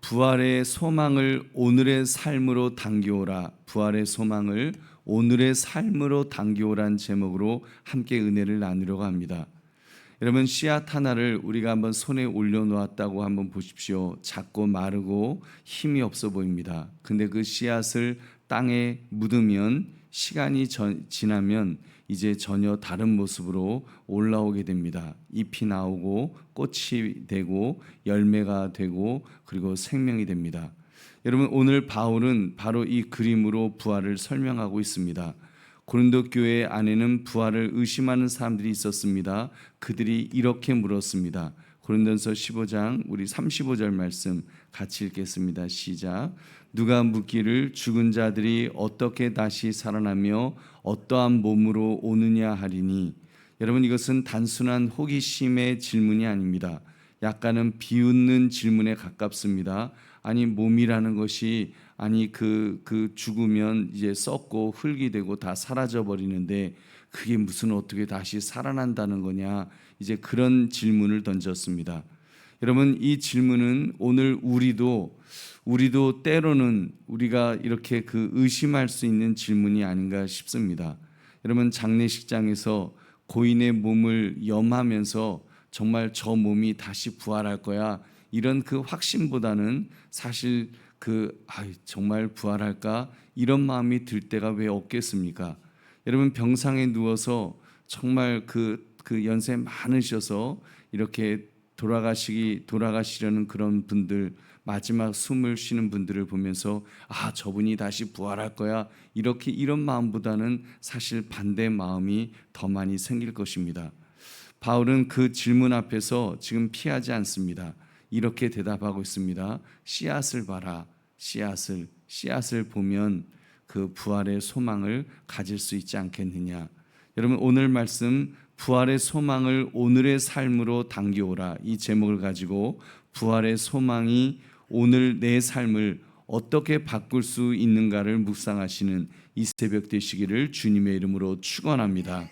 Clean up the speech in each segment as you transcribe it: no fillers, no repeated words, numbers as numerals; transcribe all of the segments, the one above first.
부활의 소망을 오늘의 삶으로 당겨오라. 부활의 소망을 오늘의 삶으로 당겨오란 제목으로 함께 은혜를 나누려고 합니다. 여러분, 씨앗 하나를 우리가 한번 손에 올려놓았다고 한번 보십시오. 작고 마르고 힘이 없어 보입니다. 근데 그 씨앗을 땅에 묻으면 시간이 지나면 이제 전혀 다른 모습으로 올라오게 됩니다. 잎이 나오고 꽃이 되고 열매가 되고 그리고 생명이 됩니다. 여러분, 오늘 바울은 바로 이 그림으로 부활을 설명하고 있습니다. 고린도 교회 안에는 부활을 의심하는 사람들이 있었습니다. 그들이 이렇게 물었습니다. 고린도전서 15장 우리 35절 말씀 같이 읽겠습니다. 시작. 누가 묻기를 죽은 자들이 어떻게 다시 살아나며 어떠한 몸으로 오느냐 하리니. 여러분, 이것은 단순한 호기심의 질문이 아닙니다. 약간은 비웃는 질문에 가깝습니다. 아니, 몸이라는 것이 그 죽으면 이제 썩고 흙이 되고 다 사라져 버리는데 그게 무슨 어떻게 다시 살아난다는 거냐, 이제 그런 질문을 던졌습니다. 여러분, 이 질문은 오늘 우리도 때로는 우리가 이렇게 의심할 수 있는 질문이 아닌가 싶습니다. 여러분, 장례식장에서 고인의 몸을 염하면서 정말 저 몸이 다시 부활할 거야, 이런 그 확신보다는 사실 정말 부활할까, 이런 마음이 들 때가 왜 없겠습니까? 여러분, 병상에 누워서 정말 연세 많으셔서 이렇게 돌아가시려는 그런 분들, 마지막 숨을 쉬는 분들을 보면서 저분이 다시 부활할 거야, 이런 마음보다는 사실 반대 마음이 더 많이 생길 것입니다. 바울은 그 질문 앞에서 지금 피하지 않습니다. 이렇게 대답하고 있습니다. 씨앗을 봐라. 씨앗을 보면 그 부활의 소망을 가질 수 있지 않겠느냐. 여러분, 오늘 말씀 부활의 소망을 오늘의 삶으로 당겨오라, 이 제목을 가지고 부활의 소망이 오늘 내 삶을 어떻게 바꿀 수 있는가를 묵상하시는 이 새벽 되시기를 주님의 이름으로 축원합니다.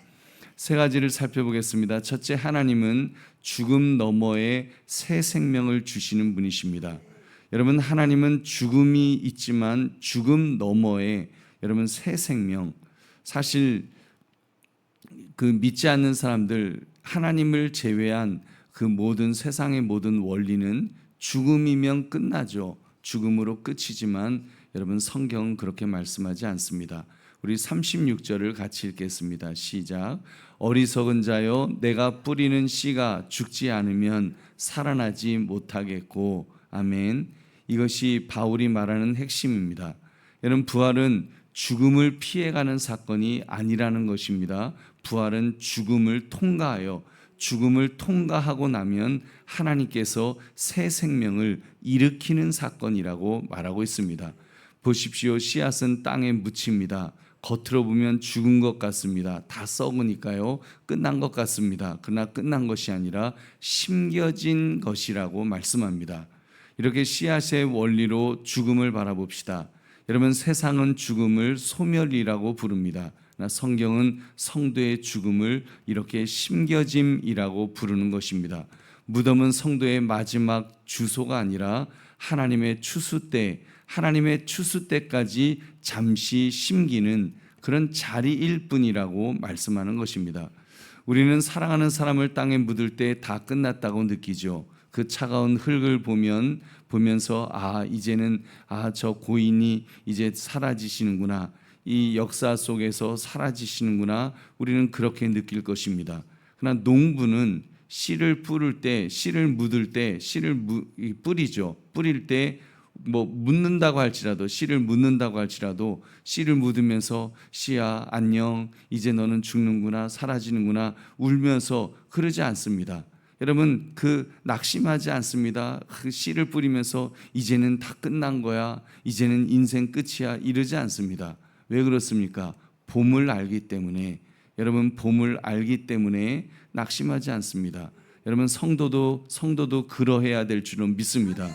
세 가지를 살펴보겠습니다. 첫째, 하나님은 죽음 너머에 새 생명을 주시는 분이십니다. 여러분, 하나님은 죽음이 있지만 죽음 너머에 여러분 새 생명, 사실 믿지 않는 사람들, 하나님을 제외한 모든 세상의 모든 원리는 죽음이면 끝나죠. 죽음으로 끝이지만 여러분, 성경은 그렇게 말씀하지 않습니다. 우리 36절을 같이 읽겠습니다. 시작. 어리석은 자여, 내가 뿌리는 씨가 죽지 않으면 살아나지 못하겠고. 아멘. 이것이 바울이 말하는 핵심입니다. 여러분, 부활은 죽음을 피해가는 사건이 아니라는 것입니다. 부활은 죽음을 통과하고 나면 하나님께서 새 생명을 일으키는 사건이라고 말하고 있습니다. 보십시오. 씨앗은 땅에 묻힙니다. 겉으로 보면 죽은 것 같습니다. 다 썩으니까요, 끝난 것 같습니다. 그러나 끝난 것이 아니라 심겨진 것이라고 말씀합니다. 이렇게 씨앗의 원리로 죽음을 바라봅시다. 여러분, 세상은 죽음을 소멸이라고 부릅니다. 성경은 성도의 죽음을 이렇게 심겨짐이라고 부르는 것입니다. 무덤은 성도의 마지막 주소가 아니라 하나님의 추수 때까지 잠시 심기는 그런 자리일 뿐이라고 말씀하는 것입니다. 우리는 사랑하는 사람을 땅에 묻을 때 다 끝났다고 느끼죠. 그 차가운 흙을 보면서 이제는 저 고인이 이제 사라지시는구나, 이 역사 속에서 사라지시는구나, 우리는 그렇게 느낄 것입니다. 그러나 농부는 씨를 묻을 때 씨를 뿌리죠. 뿌릴 때 묻는다고 할지라도, 씨를 묻는다고 할지라도 씨를 묻으면서 씨야 안녕, 이제 너는 죽는구나, 사라지는구나 울면서 그러지 않습니다. 여러분, 낙심하지 않습니다. 씨를 뿌리면서 이제는 다 끝난 거야, 이제는 인생 끝이야, 이러지 않습니다. 왜 그렇습니까? 봄을 알기 때문에. 여러분, 봄을 알기 때문에 낙심하지 않습니다. 여러분, 성도도 그러해야 될 줄로 믿습니다.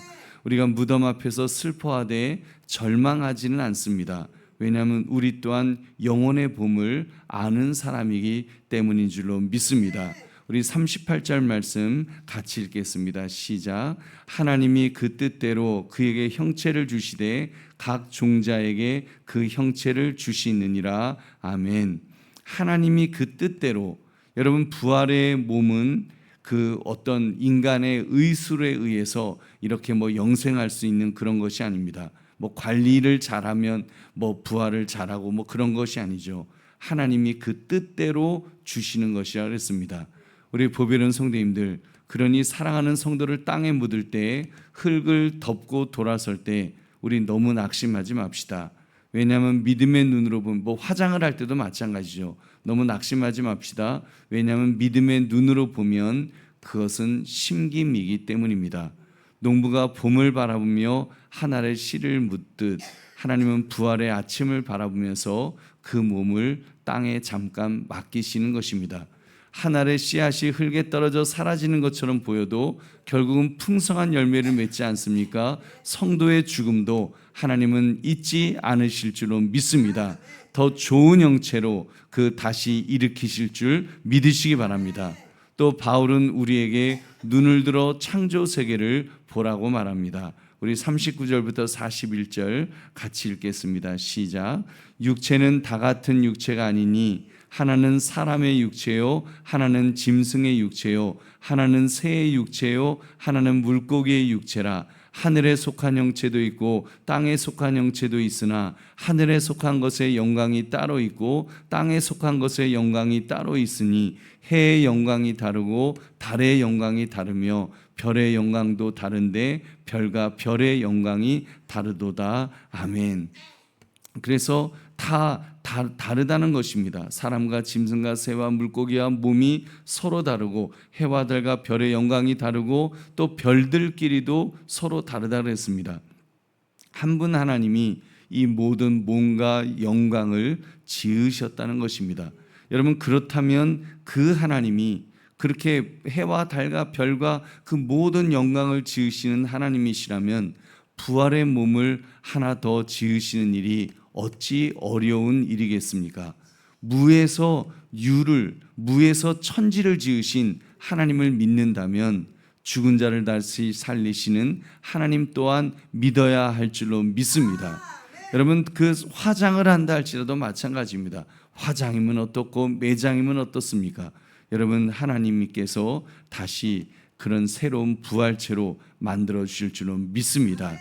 우리가 무덤 앞에서 슬퍼하되 절망하지는 않습니다. 왜냐하면 우리 또한 영혼의 봄을 아는 사람이기 때문인 줄로 믿습니다. 우리 38절 말씀 같이 읽겠습니다. 시작. 하나님이 그 뜻대로 그에게 형체를 주시되 각 종자에게 그 형체를 주시느니라. 아멘. 하나님이 그 뜻대로, 여러분 부활의 몸은 그 어떤 인간의 의술에 의해서 이렇게 영생할 수 있는 그런 것이 아닙니다. 관리를 잘하면 부활을 잘하고 그런 것이 아니죠. 하나님이 그 뜻대로 주시는 것이라 그랬습니다. 우리 보배로운 성도님들, 그러니 사랑하는 성도를 땅에 묻을 때, 흙을 덮고 돌아설 때 우리 너무 낙심하지 맙시다. 왜냐하면 믿음의 눈으로 보면, 화장을 할 때도 마찬가지죠. 너무 낙심하지 맙시다. 왜냐하면 믿음의 눈으로 보면 그것은 심김이기 때문입니다. 농부가 봄을 바라보며 한 알의 씨를 묻듯 하나님은 부활의 아침을 바라보면서 그 몸을 땅에 잠깐 맡기시는 것입니다. 한 알의 씨앗이 흙에 떨어져 사라지는 것처럼 보여도 결국은 풍성한 열매를 맺지 않습니까? 성도의 죽음도 하나님은 잊지 않으실 줄로 믿습니다. 더 좋은 형체로 다시 일으키실 줄 믿으시기 바랍니다. 또 바울은 우리에게 눈을 들어 창조 세계를 보라고 말합니다. 우리 39절부터 41절 같이 읽겠습니다. 시작. 육체는 다 같은 육체가 아니니 하나는 사람의 육체요, 하나는 짐승의 육체요, 하나는 새의 육체요, 하나는 물고기의 육체라. 하늘에 속한 형체도 있고 땅에 속한 형체도 있으나 하늘에 속한 것의 영광이 따로 있고 땅에 속한 것의 영광이 따로 있으니 해의 영광이 다르고 달의 영광이 다르며 별의 영광도 다른데 별과 별의 영광이 다르도다. 아멘. 그래서 다 다르다는 것입니다. 사람과 짐승과 새와 물고기와 몸이 서로 다르고 해와 달과 별의 영광이 다르고 또 별들끼리도 서로 다르다고 했습니다. 한 분 하나님이 이 모든 몸과 영광을 지으셨다는 것입니다. 여러분, 그렇다면 그 하나님이 그렇게 해와 달과 별과 그 모든 영광을 지으시는 하나님이시라면 부활의 몸을 하나 더 지으시는 일이 어찌 어려운 일이겠습니까? 무에서 유를, 무에서 천지를 지으신 하나님을 믿는다면 죽은 자를 다시 살리시는 하나님 또한 믿어야 할 줄로 믿습니다. 여러분, 그 화장을 한다 할지라도 마찬가지입니다. 화장이면 어떻고 매장이면 어떻습니까? 여러분, 하나님께서 다시 그런 새로운 부활체로 만들어 주실 줄로 믿습니다.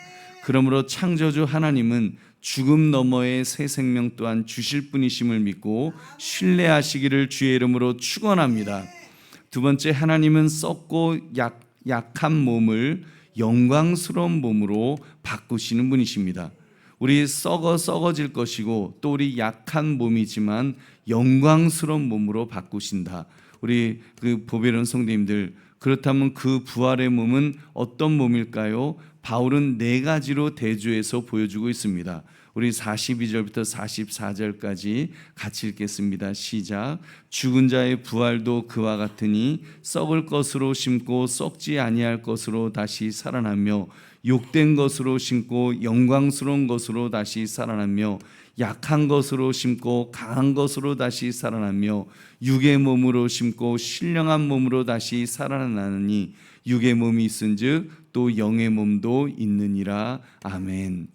그러므로 창조주 하나님은 죽음 너머의 새 생명 또한 주실 분이심을 믿고 신뢰하시기를 주의 이름으로 축원합니다. 두 번째, 하나님은 썩고 약한 몸을 영광스러운 몸으로 바꾸시는 분이십니다. 우리 썩어질 것이고 또 우리 약한 몸이지만 영광스러운 몸으로 바꾸신다. 우리 그 보배로운 성도님들, 그렇다면 그 부활의 몸은 어떤 몸일까요? 바울은 네 가지로 대조해서 보여주고 있습니다. 우리 42절부터 44절까지 같이 읽겠습니다. 시작. 죽은 자의 부활도 그와 같으니 썩을 것으로 심고 썩지 아니할 것으로 다시 살아나며 욕된 것으로 심고 영광스러운 것으로 다시 살아나며 약한 것으로 심고 강한 것으로 다시 살아나며 육의 몸으로 심고 신령한 몸으로 다시 살아나느니 육의 몸이 있은즉 또 영의 몸도 있느니라. 아멘.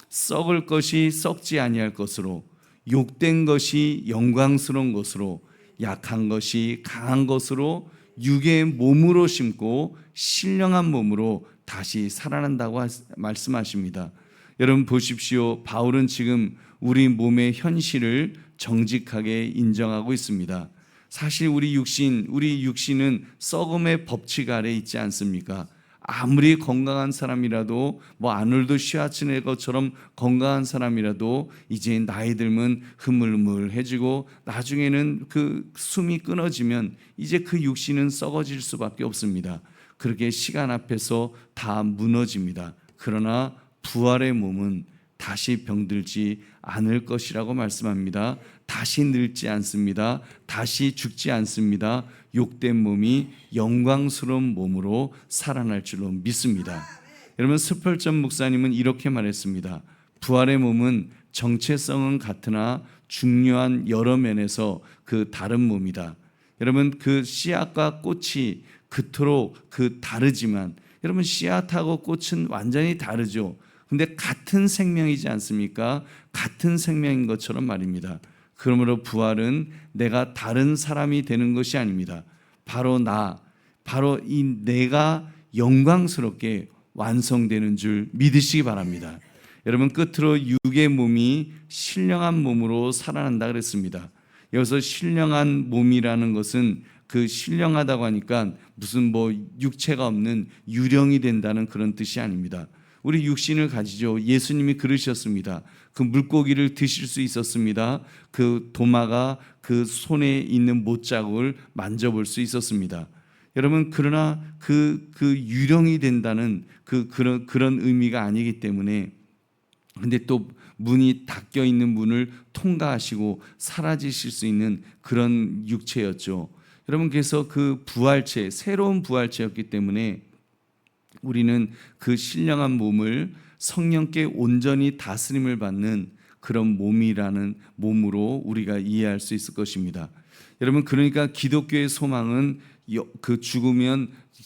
썩을 것이 썩지 아니할 것으로, 욕된 것이 영광스러운 것으로, 약한 것이 강한 것으로 육의 몸으로 심고 신령한 몸으로 다시 살아난다고 말씀하십니다. 여러분 보십시오. 바울은 지금 우리 몸의 현실을 정직하게 인정하고 있습니다. 사실 우리 육신은 썩음의 법칙 아래 있지 않습니까? 아무리 건강한 사람이라도 아놀드 슈와츠네거처럼 건강한 사람이라도 이제 나이 들면 흐물흐물해지고 나중에는 그 숨이 끊어지면 이제 그 육신은 썩어질 수밖에 없습니다. 그렇게 시간 앞에서 다 무너집니다. 그러나 부활의 몸은 다시 병들지 않을 것이라고 말씀합니다. 다시 늙지 않습니다. 다시 죽지 않습니다. 욕된 몸이 영광스러운 몸으로 살아날 줄로 믿습니다. 여러분, 스펄전 목사님은 이렇게 말했습니다. 부활의 몸은 정체성은 같으나 중요한 여러 면에서 그 다른 몸이다. 여러분 그 씨앗과 꽃이 그토록 다르지만 여러분 씨앗하고 꽃은 완전히 다르죠. 근데 같은 생명이지 않습니까? 같은 생명인 것처럼 말입니다. 그러므로 부활은 내가 다른 사람이 되는 것이 아닙니다. 바로 이 내가 영광스럽게 완성되는 줄 믿으시기 바랍니다. 여러분 끝으로 육의 몸이 신령한 몸으로 살아난다 그랬습니다. 여기서 신령한 몸이라는 것은 그 신령하다고 하니까 무슨 육체가 없는 유령이 된다는 그런 뜻이 아닙니다. 우리 육신을 가지죠. 예수님이 그러셨습니다. 그 물고기를 드실 수 있었습니다. 그 도마가 그 손에 있는 못자국을 만져볼 수 있었습니다. 여러분 그러나 그 유령이 된다는 그런 의미가 아니기 때문에 근데 또 문이 닫혀 있는 문을 통과하시고 사라지실 수 있는 그런 육체였죠. 여러분 그래서 그 부활체 새로운 부활체였기 때문에 우리는 그 신령한 몸을 성령께 온전히 다스림을 받는 그런 몸으로 우리가 이해할 수 있을 것입니다. 여러분 그러니까 기독교의 소망은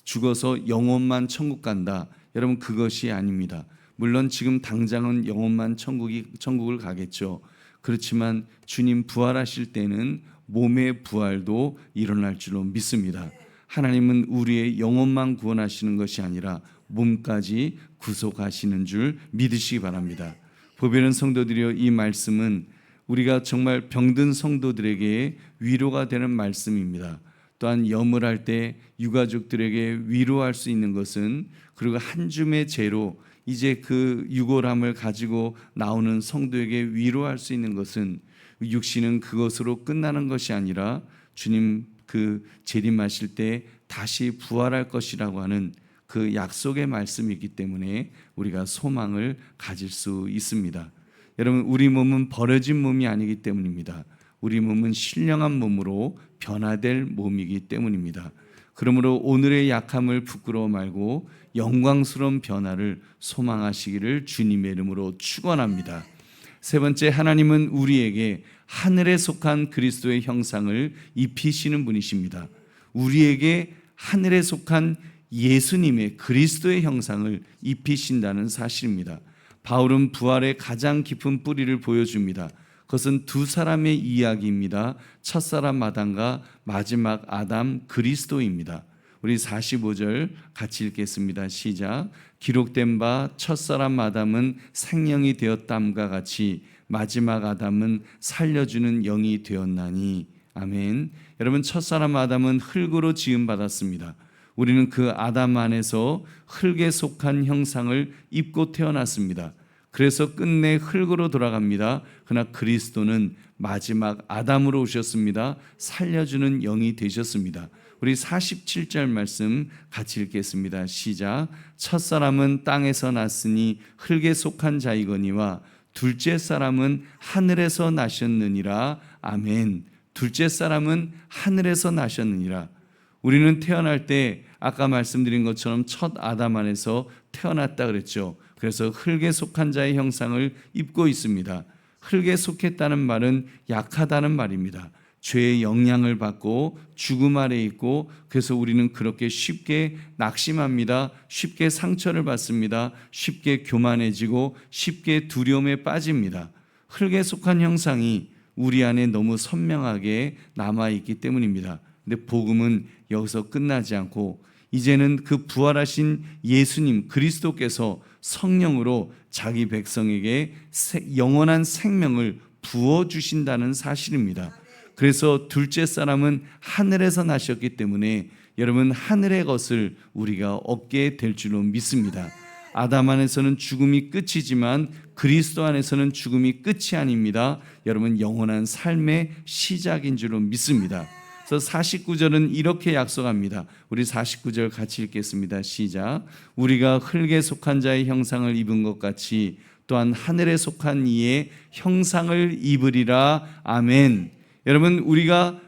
죽어서 영혼만 천국 간다. 여러분 그것이 아닙니다. 물론 지금 당장은 영혼만 천국을 가겠죠. 그렇지만 주님 부활하실 때는 몸의 부활도 일어날 줄로 믿습니다. 하나님은 우리의 영혼만 구원하시는 것이 아니라 몸까지 구속하시는 줄 믿으시기 바랍니다. 보배는 성도들이여, 이 말씀은 우리가 정말 병든 성도들에게 위로가 되는 말씀입니다. 또한 염을 할 때 유가족들에게 위로할 수 있는 것은, 그리고 한 줌의 재로 이제 그 유골함을 가지고 나오는 성도에게 위로할 수 있는 것은, 육신은 그것으로 끝나는 것이 아니라 주님 그 재림하실 때 다시 부활할 것이라고 하는 그 약속의 말씀이기 때문에 우리가 소망을 가질 수 있습니다. 여러분, 우리 몸은 버려진 몸이 아니기 때문입니다. 우리 몸은 신령한 몸으로 변화될 몸이기 때문입니다. 그러므로 오늘의 약함을 부끄러워 말고 영광스러운 변화를 소망하시기를 주님의 이름으로 축원합니다. 세 번째, 하나님은 우리에게 하늘에 속한 그리스도의 형상을 입히시는 분이십니다. 우리에게 하늘에 속한 예수님의 그리스도의 형상을 입히신다는 사실입니다. 바울은 부활의 가장 깊은 뿌리를 보여줍니다. 그것은 두 사람의 이야기입니다. 첫사람 아담과 마지막 아담 그리스도입니다. 우리 45절 같이 읽겠습니다. 시작. 기록된 바 첫사람 아담은 생명이 되었담과 같이 마지막 아담은 살려주는 영이 되었나니. 아멘. 여러분, 첫사람 아담은 흙으로 지음받았습니다. 우리는 그 아담 안에서 흙에 속한 형상을 입고 태어났습니다. 그래서 끝내 흙으로 돌아갑니다. 그러나 그리스도는 마지막 아담으로 오셨습니다. 살려주는 영이 되셨습니다. 우리 47절 말씀 같이 읽겠습니다. 시작. 첫사람은 땅에서 났으니 흙에 속한 자이거니와 둘째 사람은 하늘에서 나셨느니라. 아멘. 둘째 사람은 하늘에서 나셨느니라. 우리는 태어날 때 아까 말씀드린 것처럼 첫 아담 안에서 태어났다 그랬죠. 그래서 흙에 속한 자의 형상을 입고 있습니다. 흙에 속했다는 말은 약하다는 말입니다. 죄의 영향을 받고 죽음 아래 있고, 그래서 우리는 그렇게 쉽게 낙심합니다. 쉽게 상처를 받습니다. 쉽게 교만해지고 쉽게 두려움에 빠집니다. 흙에 속한 형상이 우리 안에 너무 선명하게 남아있기 때문입니다. 근데 복음은 여기서 끝나지 않고 이제는 그 부활하신 예수님 그리스도께서 성령으로 자기 백성에게 영원한 생명을 부어주신다는 사실입니다. 그래서 둘째 사람은 하늘에서 나셨기 때문에 여러분, 하늘의 것을 우리가 얻게 될 줄로 믿습니다. 아담 안에서는 죽음이 끝이지만 그리스도 안에서는 죽음이 끝이 아닙니다. 여러분, 영원한 삶의 시작인 줄로 믿습니다. 그래서 49절은 이렇게 약속합니다. 우리 49절 같이 읽겠습니다. 시작. 우리가 흙에 속한 자의 형상을 입은 것 같이 또한 하늘에 속한 이의 형상을 입으리라. 아멘. 여러분, 우리가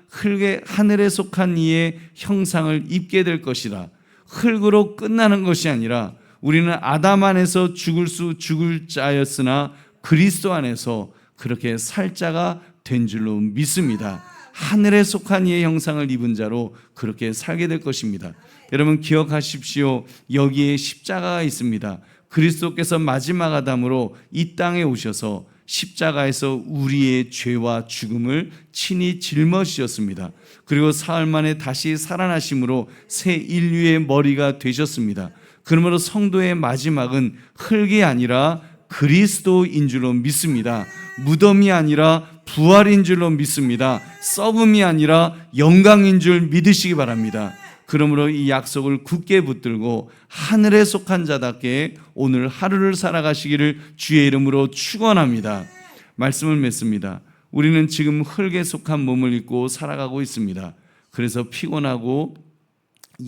하늘에 속한 이의 형상을 입게 될 것이라. 흙으로 끝나는 것이 아니라 우리는 아담 안에서 죽을 자였으나 그리스도 안에서 그렇게 살 자가 된 줄로 믿습니다. 하늘에 속한 이의 형상을 입은 자로 그렇게 살게 될 것입니다. 여러분 기억하십시오. 여기에 십자가가 있습니다. 그리스도께서 마지막 아담으로 이 땅에 오셔서 십자가에서 우리의 죄와 죽음을 친히 짊어지셨습니다. 그리고 사흘 만에 다시 살아나심으로 새 인류의 머리가 되셨습니다. 그러므로 성도의 마지막은 흙이 아니라 그리스도인 줄로 믿습니다. 무덤이 아니라 부활인 줄로 믿습니다. 썩음이 아니라 영광인 줄 믿으시기 바랍니다. 그러므로 이 약속을 굳게 붙들고 하늘에 속한 자답게 오늘 하루를 살아가시기를 주의 이름으로 축원합니다. 말씀을 맺습니다. 우리는 지금 흙에 속한 몸을 입고 살아가고 있습니다. 그래서 피곤하고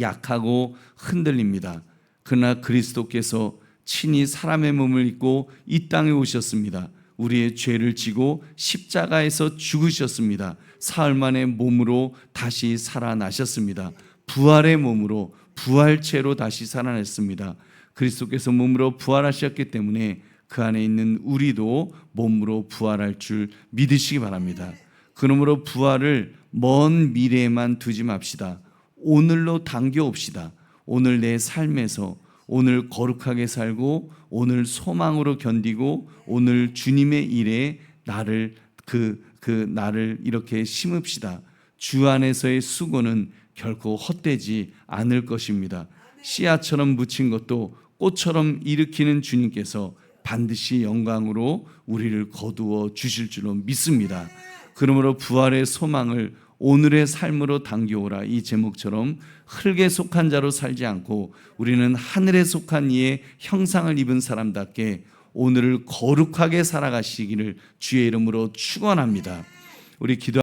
약하고 흔들립니다. 그러나 그리스도께서 친히 사람의 몸을 입고 이 땅에 오셨습니다. 우리의 죄를 지고 십자가에서 죽으셨습니다. 사흘 만에 몸으로 다시 살아나셨습니다. 부활의 몸으로 부활체로 다시 살아났습니다. 그리스도께서 몸으로 부활하셨기 때문에 그 안에 있는 우리도 몸으로 부활할 줄 믿으시기 바랍니다. 그러므로 부활을 먼 미래에만 두지 맙시다. 오늘로 당겨옵시다. 오늘 내 삶에서 오늘 거룩하게 살고 오늘 소망으로 견디고 오늘 주님의 일에 나를 나를 이렇게 심읍시다. 주 안에서의 수고는 결코 헛되지 않을 것입니다. 씨앗처럼 묻힌 것도 꽃처럼 일으키는 주님께서 반드시 영광으로 우리를 거두어 주실 줄로 믿습니다. 그러므로 부활의 소망을 오늘의 삶으로 당겨오라. 이 제목처럼 흙에 속한 자로 살지 않고 우리는 하늘에 속한 이의 형상을 입은 사람답게 오늘을 거룩하게 살아가시기를 주의 이름으로 축원합니다. 우리 기도